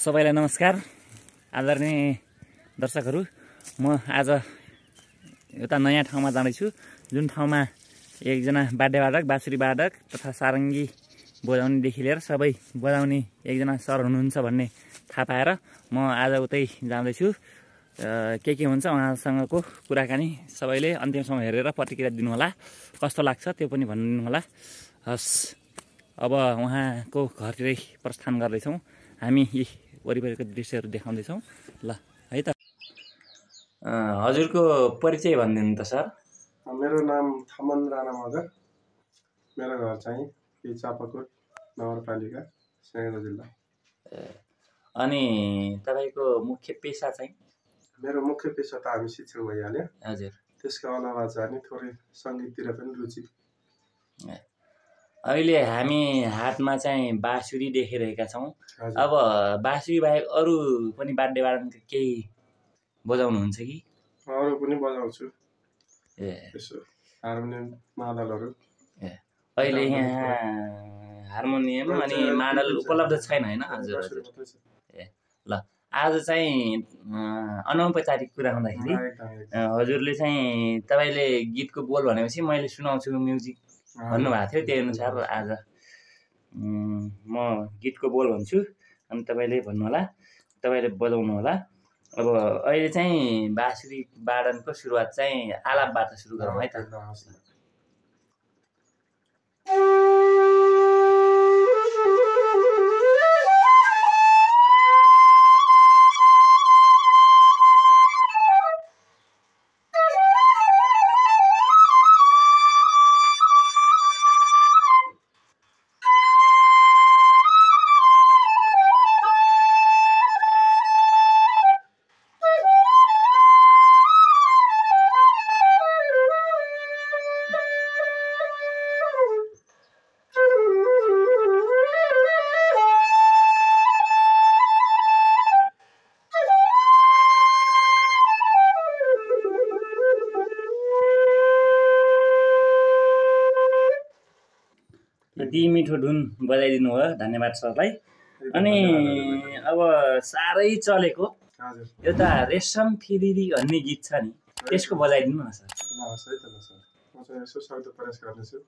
सबैलाई नमस्कार आदरणीय दर्शकहरू। म आज एउटा नयाँ ठाउँमा जाँदैछु, जुन ठाउँमा एकजना वाद्यवादक, बाँसुरी वादक तथा सारङ्गी बजाउनेदेखि लिएर सबै बजाउने एकजना सर हुनुहुन्छ भन्ने थाहा पाएर म आज उतै जाँदैछु। के हुन्छ उहाँसँगको कुराकानी सबैले अन्तिमसम्म हेरेर प्रतिक्रिया दिनुहोला, कस्तो लाग्छ त्यो पनि भन्नुहोला। हस्, अब उहाँको घरतिरै प्रस्थान गर्दैछौँ। हामी यी वरिपरिको दृश्यहरू देखाउँदैछौँ। ल है त, हजुरको परिचय भनिदिनु त सर। मेरो नाम थमन राणा मगर। मेरो घर चाहिँ चापाकोट नगरपालिका स्याङ्जा जिल्ला। अनि तपाईँको मुख्य पेसा चाहिँ? मेरो मुख्य पेसा त हामी शिक्षक भइहाल्यो। हजुर। त्यसको अलावा चाहिँ थोरै सङ्गीततिर पनि रुचि। अहिले हामी हातमा चाहिँ बाँसुरी देखिरहेका छौँ। अब बाँसुरी बाहेक अरू पनि वाद्यवादन केही बजाउनुहुन्छ कि? अरू पनि बजाउँछु, यसो हार्मोनियम, मादलहरू। अहिले यहाँ हार्मोनियम अनि मादल उपलब्ध छैन होइन? हजुर हजुर। ल, आज चाहिँ अनौपचारिक कुरा हुँदाखेरि हजुरले चाहिँ तपाईँले गीतको बोल भनेपछि मैले सुनाउँछु म्युजिक भन्नुभएको थियो, त्यही अनुसार आज म गीतको बोल भन्छु अनि तपाईँले भन्नुहोला, तपाईँले बजाउनु होला। अब अहिले चाहिँ बाँसुरी वादनको सुरुवात चाहिँ आलापबाट सुरु गरौँ है त। यति मिठो धुन बजाइदिनु भयो, धन्यवाद सरलाई। अनि अब साह्रै चलेको एउटा रेशम फिरिरी भन्ने गीत छ नि, त्यसको बजाइदिनु न सर। म चाहिँ यसो शब्द प्रयास गर्नेछु।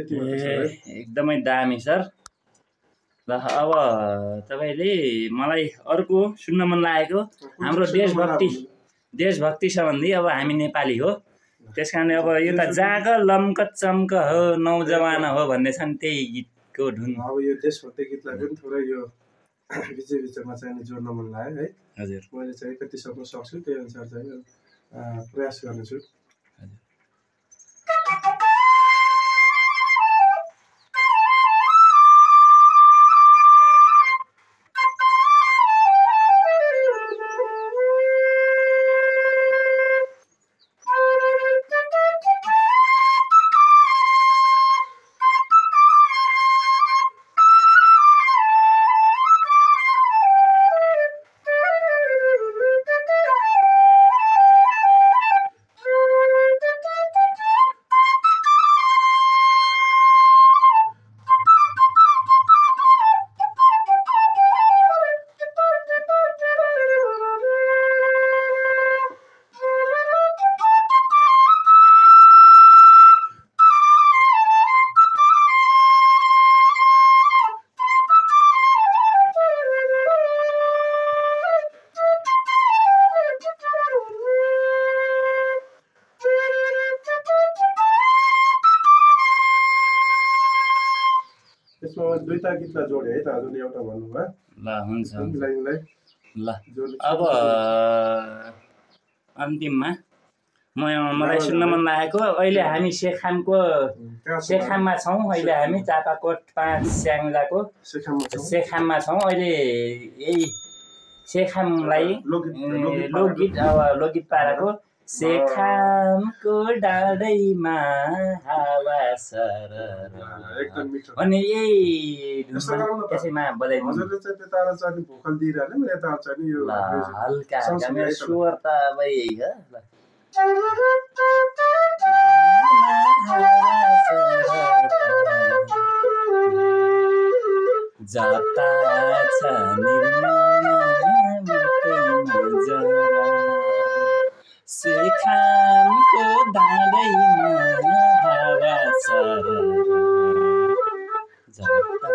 एकदमै दामी सर। ल, अब तपाईँले मलाई अर्को सुन्न मन लागेको, हाम्रो देशभक्ति सम्बन्धी। अब हामी नेपाली हो, त्यस कारणले अब यो त जाग लम्क चम्क हो नौजवान हो भन्ने छन्, त्यही गीतको धुन। अब यो देशभक्ति गीतलाई पनि थोरै यो बिचमा चाहिँ जोड्न मन लाग्यो है। हजुर, मैले चाहिँ कति सक्नु सक्छु त्यही अनुसार चाहिँ प्रयास गर्नेछु। त्यसमा दुईटा गीतलाई जोडे है त हजुरले एउटा भन्नुभयो ल हुन्छ लाइनलाई ल अब अन्तिममा मलाई सुन्न मन लागेको अहिले हामी सेखाममा छौँ अहिले हामी चापाकोट 5 स्याङ्जाको सेखाममा छौँ अहिले यही सेखामलाई लोकगीत पाराको सेखामको डाँडैमा हावा सरर अनि यही त्यसैमा बजाइदिनु हल्का मेरो स्वर त अब यही हो जता छ सेखामको डाँडैमा हावा सरर जता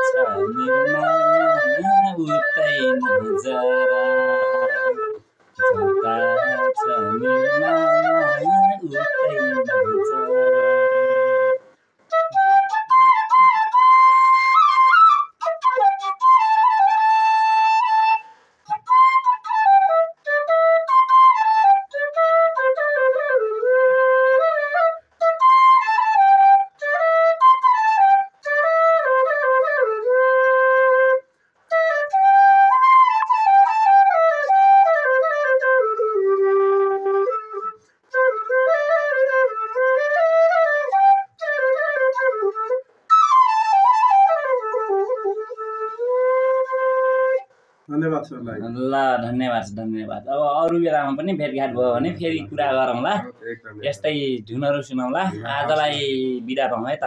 छ निर्माया उतै नजर जता छ निर्माया उतै नजर धन्यवाद अब अरू बेलामा पनि भेटघाट भयो भने फेरि कुरा गरौँला यस्तै धुनहरू सुनाउँला आजलाई बिदा पाऊँ है त